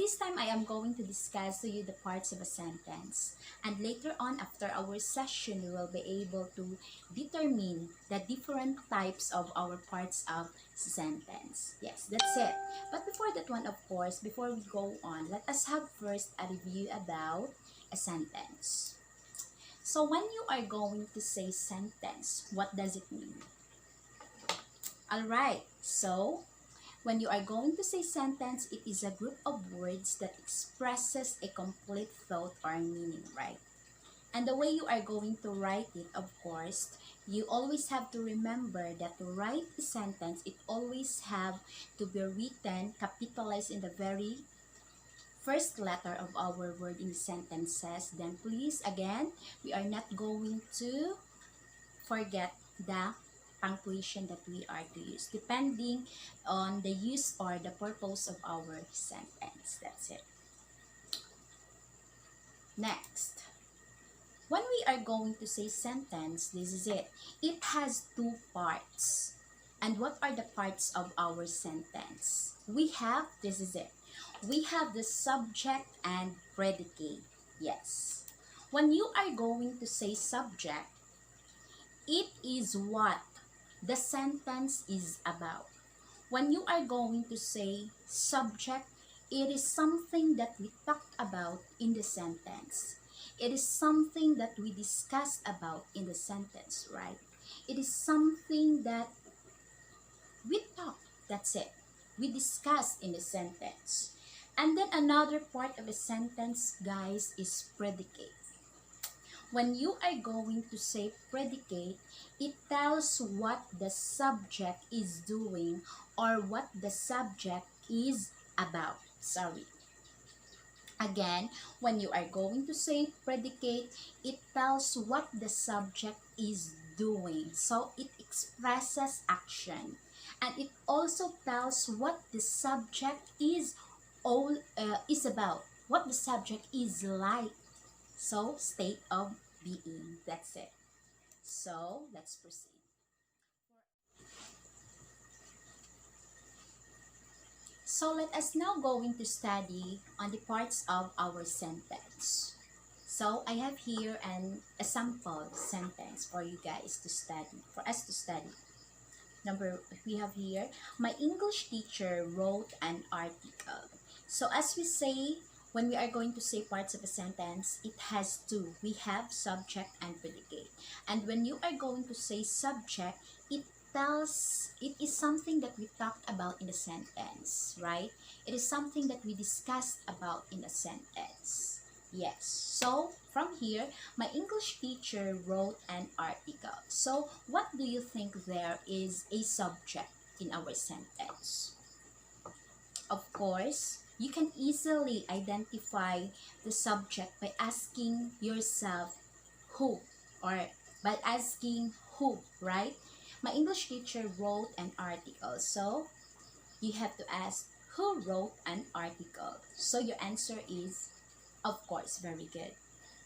this time I am going to discuss to you the parts of a sentence. And later on after our session, we will be able to determine the different types of our parts of sentence. Yes, that's it. But before that one, of course, before we go on, let us have first a review about a sentence. So when you are going to say sentence, what does it mean? Alright, so when you are going to say sentence, it is a group of words that expresses a complete thought or meaning, right? And the way you are going to write it, of course, you always have to remember that to write a sentence, it always have to be written, capitalized in the very first letter of our word in the sentences. Then please, again, we are not going to forget the punctuation that we are to use, depending on the use or the purpose of our sentence. That's it. Next, when we are going to say sentence, this is it. It has two parts. And what are the parts of our sentence? We have, this is it. We have the subject and predicate. Yes. When you are going to say subject, it is what the sentence is about. When you are going to say subject, it is something that we talked about in the sentence. It is something that we discussed about in the sentence, right? It is something that we talked, that's it. We discussed in the sentence. And then another part of a sentence, guys, is predicate. When you are going to say predicate, it tells what the subject is doing or what the subject is about. Sorry. Again, when you are going to say predicate, it tells what the subject is doing. So it expresses action. And it also tells what the subject is about, what the subject is like. So, state of being. That's it. So, let's proceed. So, let us now going to study on the parts of our sentence. So, I have here a sample sentence for you guys to study, for us to study. We have here, my English teacher wrote an article. So, as we say, when we are going to say parts of a sentence, it has two. We have subject and predicate. And when you are going to say subject, it is something that we talked about in the sentence, right? It is something that we discussed about in the sentence. Yes. So, from here, my English teacher wrote an article. So, what do you think there is a subject in our sentence? Of course, you can easily identify the subject by asking yourself who, or by asking who, right? My English teacher wrote an article. So, you have to ask who wrote an article. So, your answer is, of course, very good.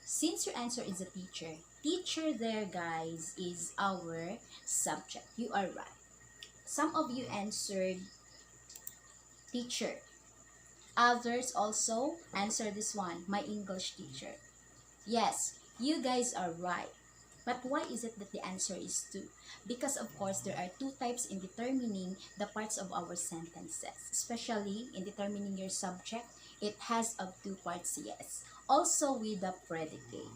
Since your answer is a teacher, teacher there, guys, is our subject. You are right. Some of you answered teacher. Others also answer this one, my English teacher. Yes, you guys are right. But why is it that the answer is two? Because of course there are two types in determining the parts of our sentences. Especially in determining your subject, it has of two parts, yes. Also with the predicate.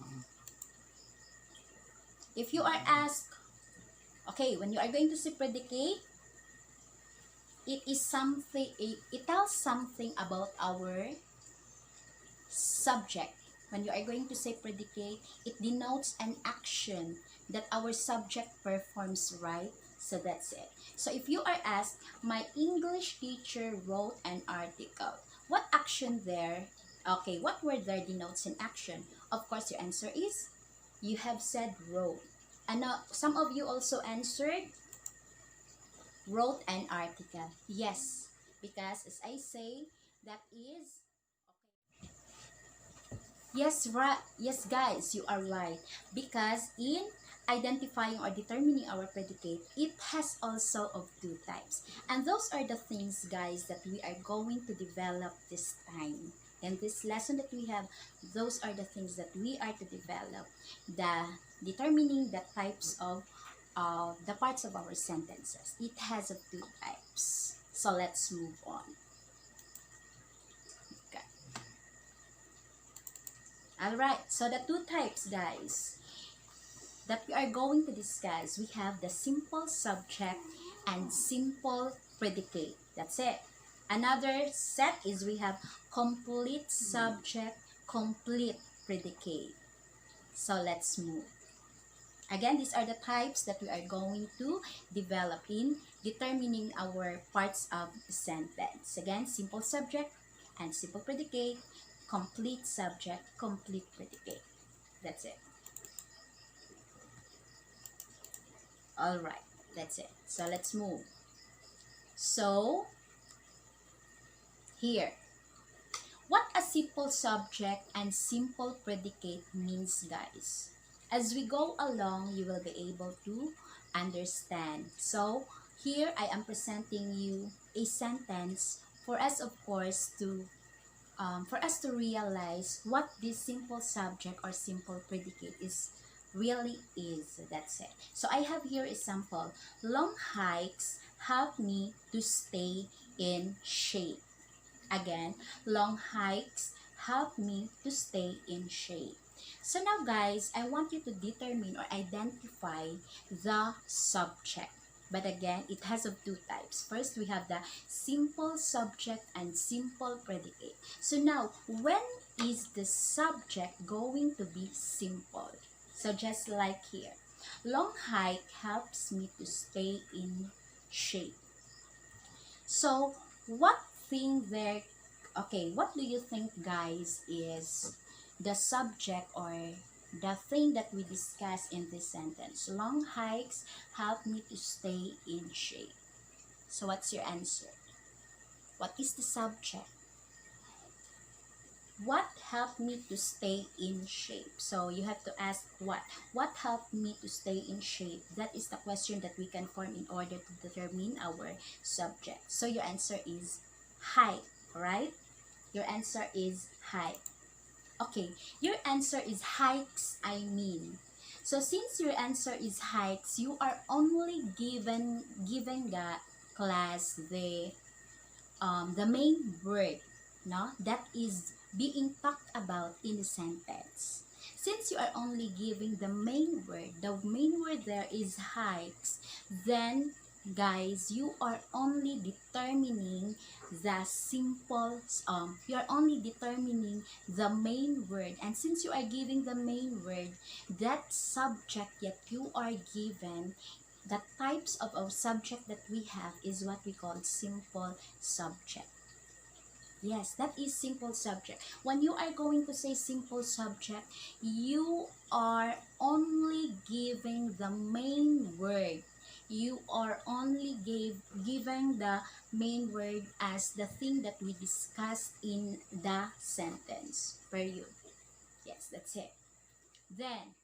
If you are asked, okay, when you are going to say predicate, it is something, it tells something about our subject. When you are going to say predicate, it denotes an action that our subject performs, right? So that's it. So if you are asked, my English teacher wrote an article, what action there, okay, what word there denotes an action? Of course, your answer is, you have said wrote. And now, some of you also answered, wrote an article. Yes, because as I say, that is, yes, right. Yes, guys, you are right. Because in identifying or determining our predicate, it has also of two types. And those are the things, guys, that we are going to develop this time. In this lesson that we have, those are the things that we are to develop. The determining the types of the parts of our sentences. It has of two types. So let's move on. Okay. Alright, so the two types, guys, that we are going to discuss, we have the simple subject and simple predicate. That's it. Another set is we have complete subject, complete predicate. So let's move. Again, these are the types that we are going to develop in determining our parts of the sentence. Again, simple subject and simple predicate, complete subject, complete predicate. That's it. Alright, that's it. So let's move. So, here. What a simple subject and simple predicate means, guys. As we go along, you will be able to understand. So, here I am presenting you a sentence for us, of course, to realize what this simple subject or simple predicate really is. That's it. So I have here a sample. Long hikes help me to stay in shape. Again, long hikes help me to stay in shape. So now, guys, I want you to determine or identify the subject. But again, it has of two types. First, we have the simple subject and simple predicate. So now, when is the subject going to be simple? So just like here, long hike helps me to stay in shape. So what thing there, okay, what do you think, guys, is the subject or the thing that we discuss in this sentence? Long hikes help me to stay in shape. So what's your answer? What is the subject? What helped me to stay in shape? So you have to ask what? What helped me to stay in shape? That is the question that we can form in order to determine our subject. So your answer is height, right? Your answer is height. Okay, your answer is hikes, I mean. So since your answer is hikes, you are only giving the class the main word, no, that is being talked about in the sentence. Since you are only giving the main word there is hikes, then, guys, you are only determining the simple, you are only determining the main word. And since you are giving the main word, that subject that you are given, the types of our subject that we have is what we call simple subject. Yes, that is simple subject. When you are going to say simple subject, you are only giving the main word. You are only giving the main word as the thing that we discussed in the sentence. Period. Yes, that's it. Then,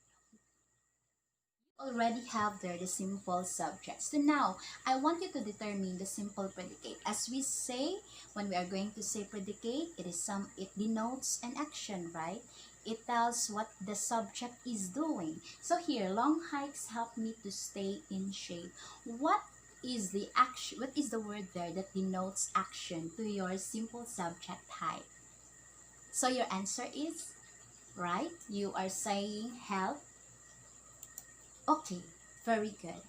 already have there the simple subject. So now, I want you to determine the simple predicate. As we say, when we are going to say predicate, it denotes an action, right? It tells what the subject is doing. So here, long hikes help me to stay in shape. What is the action? What is the word there that denotes action to your simple subject hike? So your answer is, right? You are saying help. Okay, very good.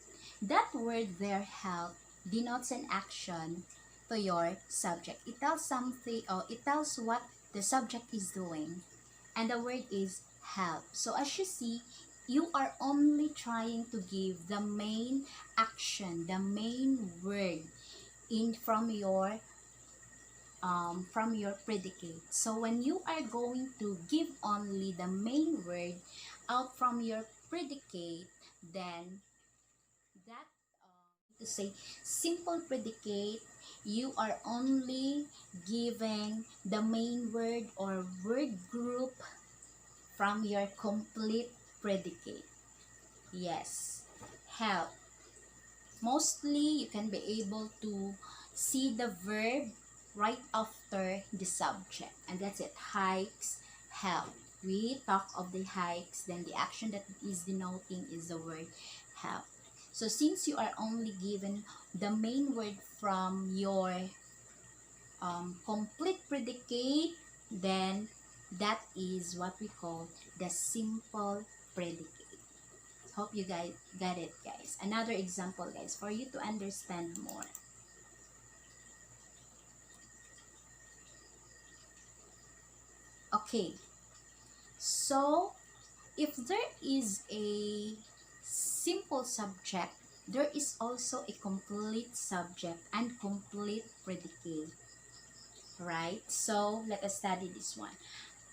That word there, help, denotes an action to your subject. It tells something, or it tells what the subject is doing. And the word is help. So as you see, you are only trying to give the main action, the main word from your predicate. So when you are going to give only the main word out from your predicate, then that to say simple predicate, you are only giving the main word or word group from your complete predicate. Yes, help. Mostly, you can be able to see the verb right after the subject. And that's it. Hikes, help. We talk of the hikes, then the action that it is denoting is the word help. So since you are only given the main word from your complete predicate, then that is what we call the simple predicate. Hope you guys got it, guys. Another example, guys, for you to understand more. Okay, so if there is a simple subject, there is also a complete subject and complete predicate, right? So let us study this one.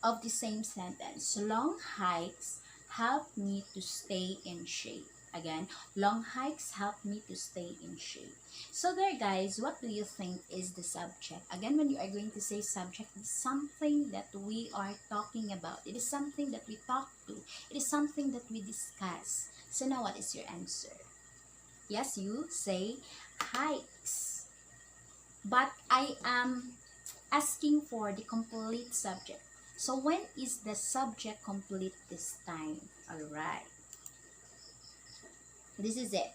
Of the same sentence, long hikes help me to stay in shape. Again, long hikes help me to stay in shape. So there, guys, what do you think is the subject? Again, when you are going to say subject, it's something that we are talking about. It is something that we talk to. It is something that we discuss. So now what is your answer? Yes, you say hikes. But I am asking for the complete subject. So when is the subject complete this time? Alright. This is it.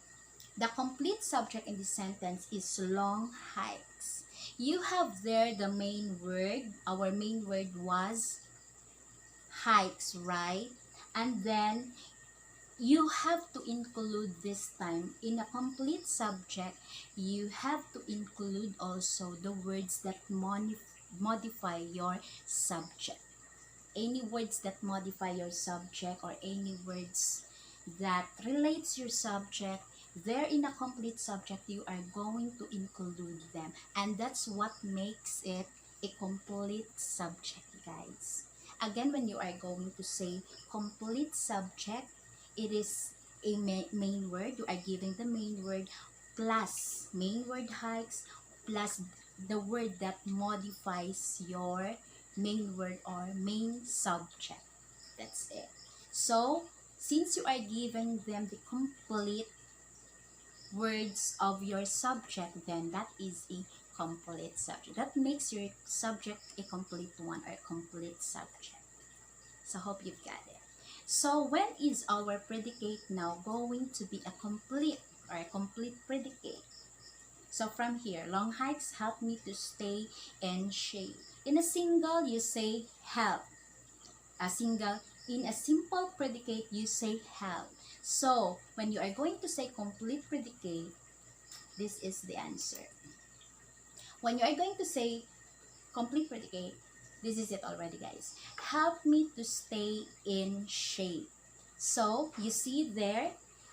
The complete subject in this sentence is long hikes. You have there the main word. Our main word was hikes, right? And then you have to include this time in a complete subject. You have to include also the words that modify your subject. Any words that modify your subject or any words that relates your subject, they're in a complete subject, you are going to include them, and that's what makes it a complete subject, guys. Again, when you are going to say complete subject, it is a main word. You are giving the main word plus main word hikes plus the word that modifies your main word or main subject. That's it. So, since you are giving them the complete words of your subject, then that is a complete subject. That makes your subject a complete one or a complete subject. So, hope you've got it. So, when is our predicate now going to be a complete or a complete predicate? So from here, long hikes help me to stay in shape. In a single, you say help. In a simple predicate, you say help. So when you are going to say complete predicate, this is the answer. When you are going to say complete predicate, this is it already, guys. Help me to stay in shape. So you see there,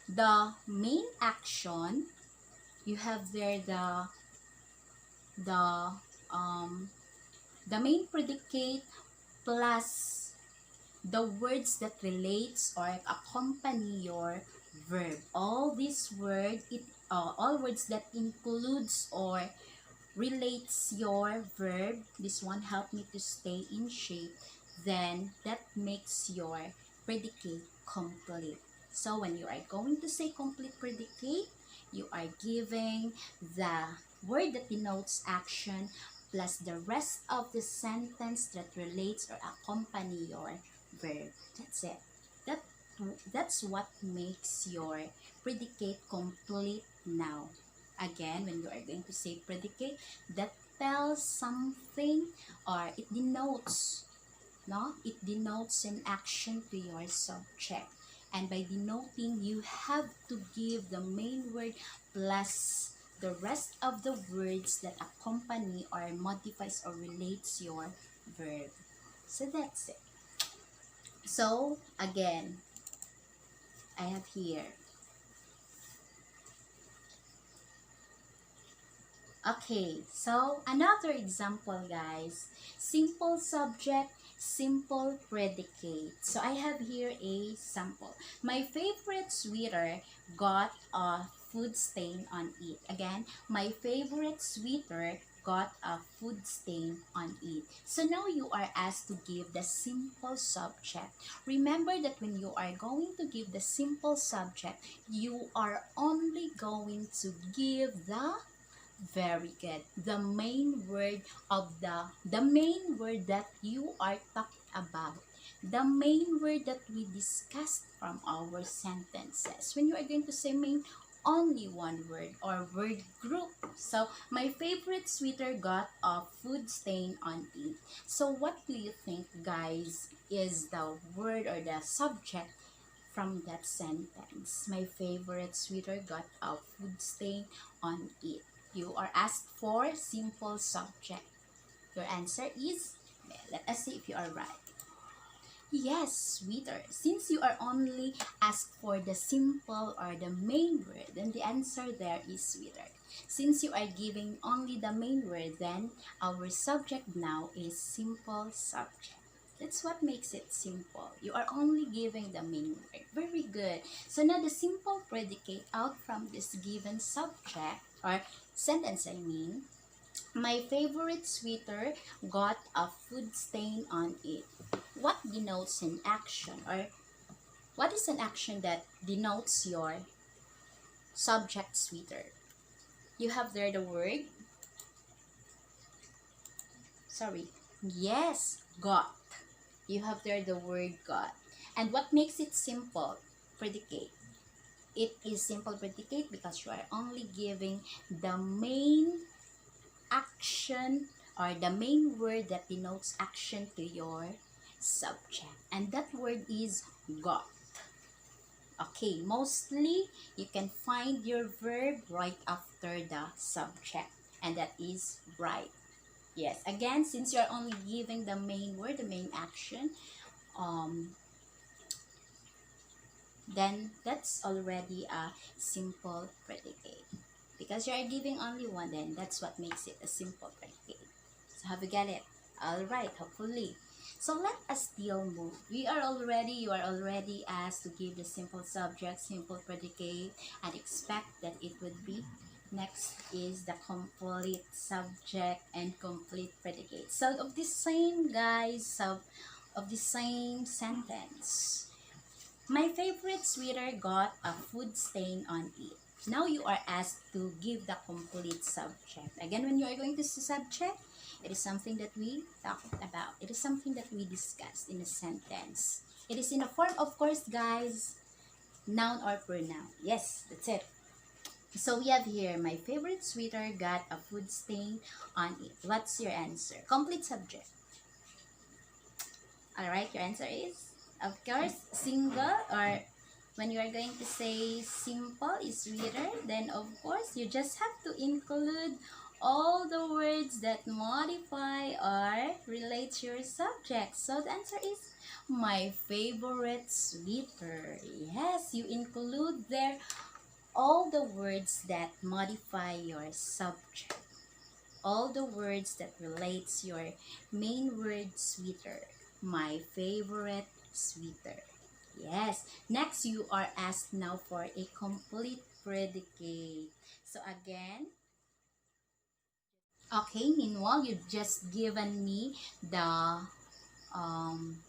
the main action, you have there the um the main predicate plus the words that relates or accompany your verb. All words that includes or relates your verb, this one help me to stay in shape, then that makes your predicate complete. So when you are going to say complete predicate, you are giving the word that denotes action plus the rest of the sentence that relates or accompany your verb. That's it. That that's what makes your predicate complete now. Again, when you are going to say predicate, that tells something or it denotes, no? It denotes an action to your subject. And by denoting, you have to give the main word plus the rest of the words that accompany or modifies or relates your verb. So that's it. So again, I have here. Okay, so another example, guys. Simple subject, simple predicate. So I have here a sample. My favorite sweater got a food stain on it. Again, my favorite sweater got a food stain on it. So now you are asked to give the simple subject. Remember that when you are going to give the simple subject, you are only going to give the very good. The main word of the main word that you are talking about. The main word that we discussed from our sentences. When you are going to say main, only one word or word group. So, my favorite sweater got a food stain on it. So, what do you think, guys, is the word or the subject from that sentence? My favorite sweater got a food stain on it. You are asked for simple subject. Your answer is, let us see if you are right. Yes, sweeter. Since you are only asked for the simple or the main word, then the answer there is sweeter. Since you are giving only the main word, then our subject now is simple subject. That's what makes it simple. You are only giving the main word. Very good. So now the simple predicate out from this given subject or sentence, I mean, my favorite sweater got a food stain on it. What denotes an action, or what is an action that denotes your subject sweater? You have there the word, sorry, yes, got. You have there the word got. And what makes it simple? Predicate. It is simple predicate because you are only giving the main action or the main word that denotes action to your subject, and that word is got. Okay, mostly you can find your verb right after the subject, and that is right. Yes, again, since you're only giving the main word, the main action, then that's already a simple predicate. Because you are giving only one, then that's what makes it a simple predicate. So have you got it? Alright, hopefully. So let us still move. You are already asked to give the simple subject, simple predicate, and expect that it would be. Next is the complete subject and complete predicate. So of the same guys, of the same sentence. My favorite sweater got a food stain on it. Now you are asked to give the complete subject. Again, when you are going to subject, it is something that we talked about. It is something that we discussed in a sentence. It is in the form, of course, guys, noun or pronoun. Yes, that's it. So we have here, my favorite sweater got a food stain on it. What's your answer? Complete subject. Alright, your answer is, of course, single, or when you are going to say simple is reader, then of course you just have to include all the words that modify or relate to your subject. So the answer is my favorite sweater. Yes, you include there all the words that modify your subject. All the words that relates your main word sweeter. My favorite sweeter. Yes. Next, you are asked now for a complete predicate. So again, okay, meanwhile, you've just given me um,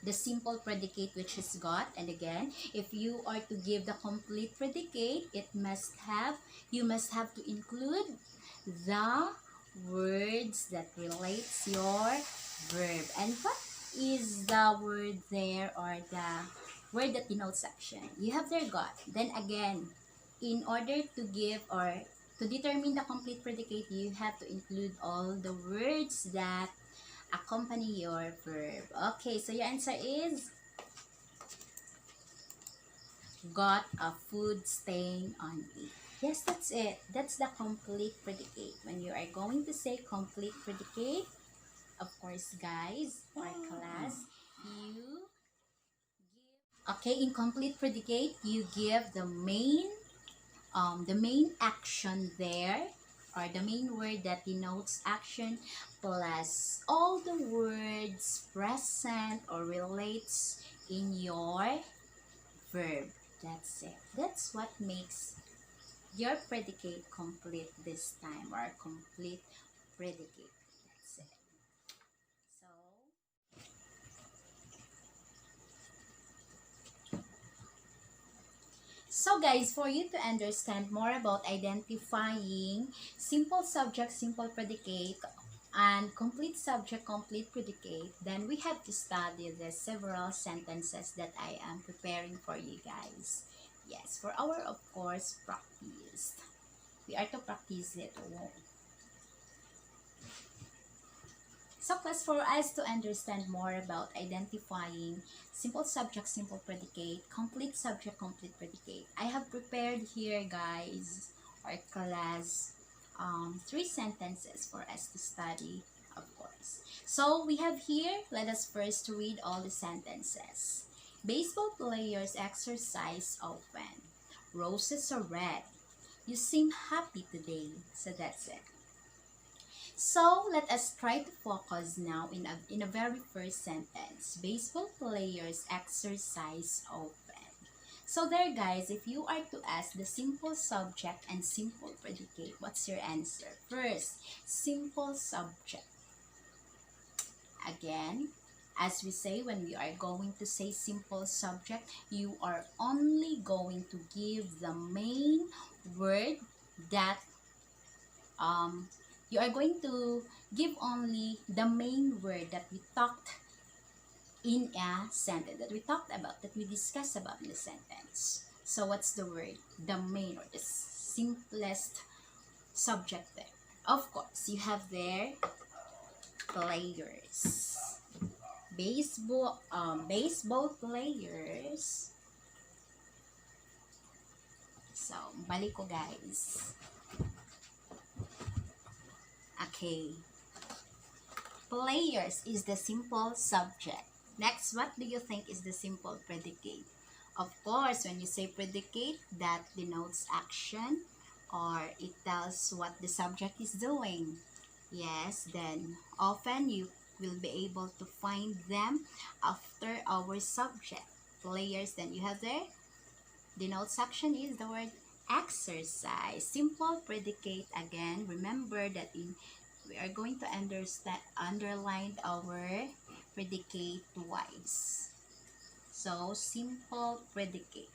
the simple predicate which is got. And again, if you are to give the complete predicate, you must have to include the words that relates your verb. And what is the word there, or the word that denotes action? You have there got. Then again, in order to give or to determine the complete predicate, you have to include all the words that accompany your verb. Okay, so your answer is got a food stain on it. Yes, that's it. That's the complete predicate. When you are going to say complete predicate, of course, guys, or class, you give, okay, in complete predicate, you give the main action there, or the main word that denotes action, plus all the words present or relates in your verb. That's it. That's what makes your predicate complete this time, or complete predicate. That's it. So, guys, for you to understand more about identifying simple subject, simple predicate, and complete subject, complete predicate, then we have to study the several sentences that I am preparing for you guys. Yes, for our, of course, practice. We are to practice it. So class, for us to understand more about identifying simple subject, simple predicate, complete subject, complete predicate, I have prepared here, guys, or class, three sentences for us to study, of course. So we have here, let us first read all the sentences. Baseball players exercise often. Roses are red. You seem happy today. So that's it. So let us try to focus now in a very first sentence. Baseball players exercise often. So there, guys, if you are to ask the simple subject and simple predicate, what's your answer? First, simple subject. Again, as we say, when we are going to say simple subject, you are only going to give the main word that you are going to give only the main word that we talked in a sentence, that we talked about, that we discussed about in the sentence. So what's the word? The main or the simplest subject there. Of course, you have there players. Baseball players. So, balik ko, guys. Okay. Players is the simple subject. Next, what do you think is the simple predicate? Of course, when you say predicate, that denotes action or it tells what the subject is doing. Yes, then often you will be able to find them after our subject. Players, then you have there, denotes action is the word exercise. Simple predicate, again, remember that we are going to underline our predicate twice. So, simple predicate.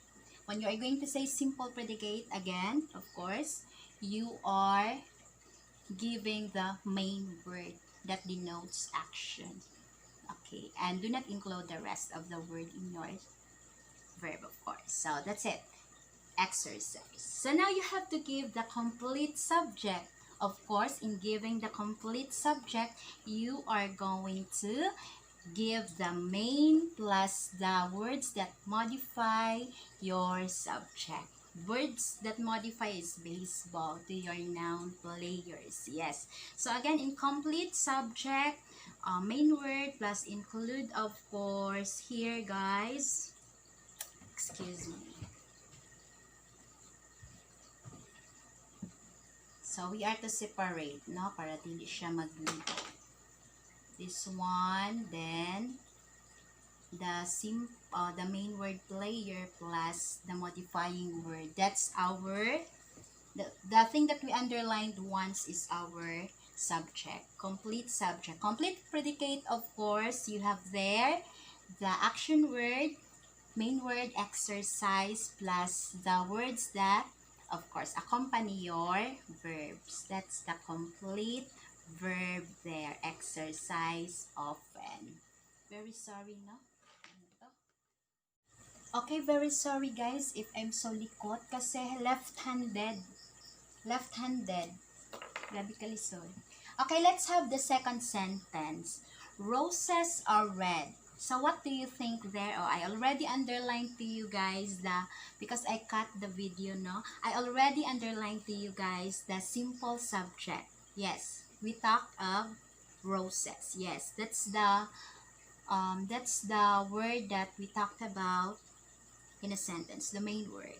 When you are going to say simple predicate, again, of course, you are giving the main word that denotes action. Okay, and do not include the rest of the word in your verb, of course. So, that's it. Exercise. So now you have to give the complete subject. Of course, in giving the complete subject, you are going to give the main plus the words that modify your subject. Words that modify is baseball to your noun players. Yes. So again, in complete subject, main word plus include, of course, here, guys. Excuse me. So, we are to separate, no? Para hindi siya maglito. This one, then, the main word player plus the modifying word. That's the thing that we underlined once is our subject. Complete subject. Complete predicate, of course, you have there the action word, main word, exercise, plus the words that, of course, accompany your verbs. That's the complete verb there. Exercise often. Very sorry, no? Okay, very sorry, guys, if I'm so likot kasi left-handed. Left-handed. Grabe kalisod. Okay, let's have the second sentence. Roses are red. So what do you think there? Oh, I already underlined to you guys because I cut the video, no? I already underlined to you guys the simple subject. Yes, we talked of roses. Yes, that's the word that we talked about in a sentence, the main word.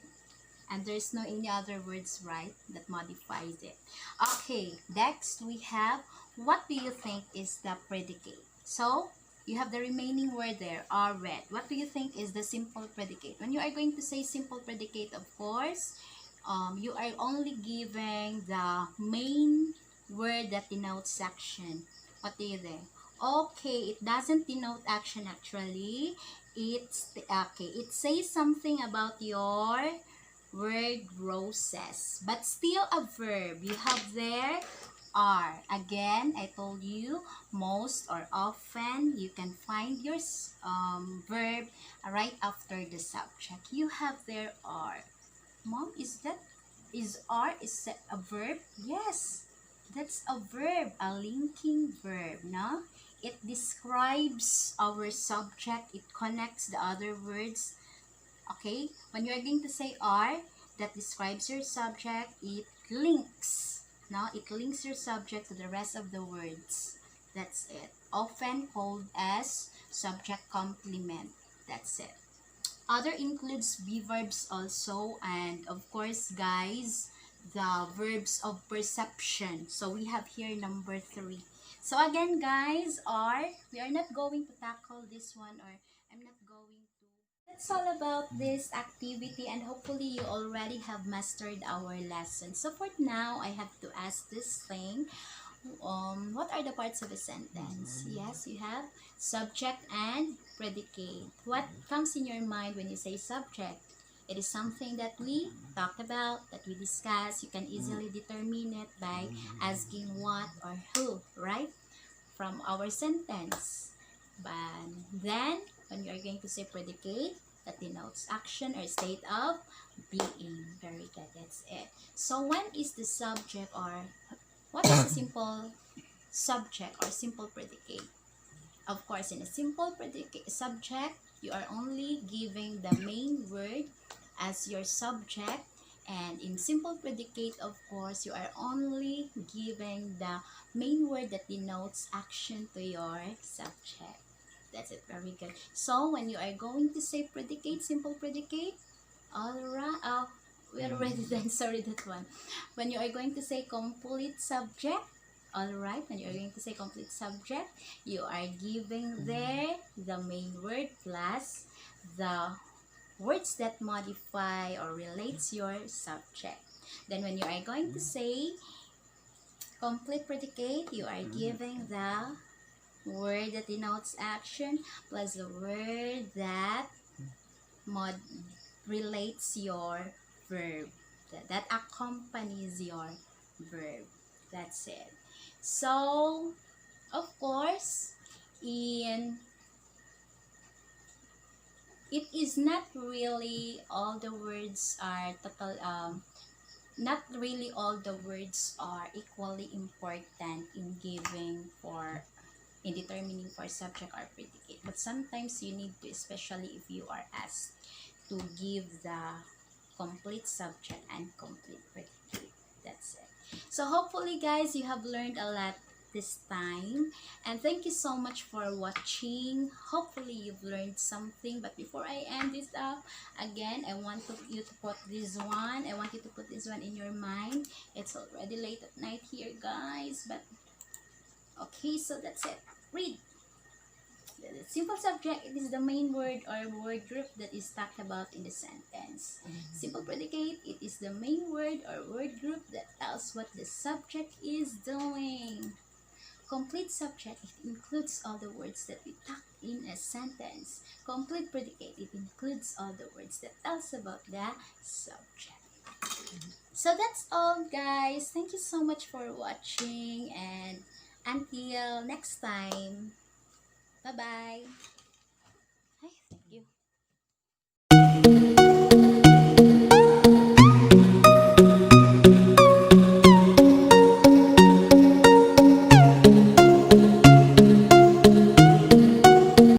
And there's no any other words, right, that modifies it. Okay, next we have, what do you think is the predicate? So, you have the remaining word there, are red. What do you think is the simple predicate? When you are going to say simple predicate, of course, you are only giving the main word that denotes action. What do you think? Okay, it doesn't denote action actually. Okay, it says something about your word roses, but still a verb. You have there are. Again, I told you, most or often you can find your verb right after the subject. You have there are. Mom, is a verb? Yes, that's a verb, a linking verb, no? It describes our subject, it connects the other words. Okay, when you're going to say are, that describes your subject, it links. Now, it links your subject to the rest of the words. That's it. Often called as subject complement. That's it. Other includes be verbs also, and of course, guys, the verbs of perception. So we have here number 3. So again, guys, we are not going to tackle this one, or I'm not going to. That's all about this activity, and hopefully you already have mastered our lesson. So for now, I have to ask this thing. What are the parts of a sentence? Yes, you have subject and predicate. What comes in your mind when you say subject? It is something that we talked about, that we discussed. You can easily determine it by asking what or who, right? From our sentence. But then, when you are going to say predicate, that denotes action or state of being. Very good, that's it. So when is the subject, or what is a simple subject or simple predicate? Of course, in a simple predicate subject, you are only giving the main word as your subject, and in simple predicate, of course, you are only giving the main word that denotes action to your subject. That's it. Very good. So when you are going to say predicate, simple predicate, alright, we already done, sorry, that one. When you are going to say complete subject, alright, when you are going to say complete subject, you are giving there the main word plus the words that modify or relates your subject. Then when you are going to say complete predicate, you are giving the word that denotes action plus the word that relates your verb, that accompanies your verb. That's it. So of course, in it is not really all the words are total not really all the words are equally important in giving for in determining for subject or predicate, but sometimes you need to, especially if you are asked to give the complete subject and complete predicate. That's it. So hopefully, guys, you have learned a lot this time, and thank you so much for watching. Hopefully you've learned something, but before I end this up, again, I want you to put this one, I want you to put this one in your mind. It's already late at night here, guys, but okay, so that's it. Read. The simple subject, it is the main word or word group that is talked about in the sentence. Simple predicate, it is the main word or word group that tells what the subject is doing. Complete subject, it includes all the words that we talk in a sentence. Complete predicate, it includes all the words that tells about the subject. So that's all, guys. Thank you so much for watching, and until next time. Bye-bye.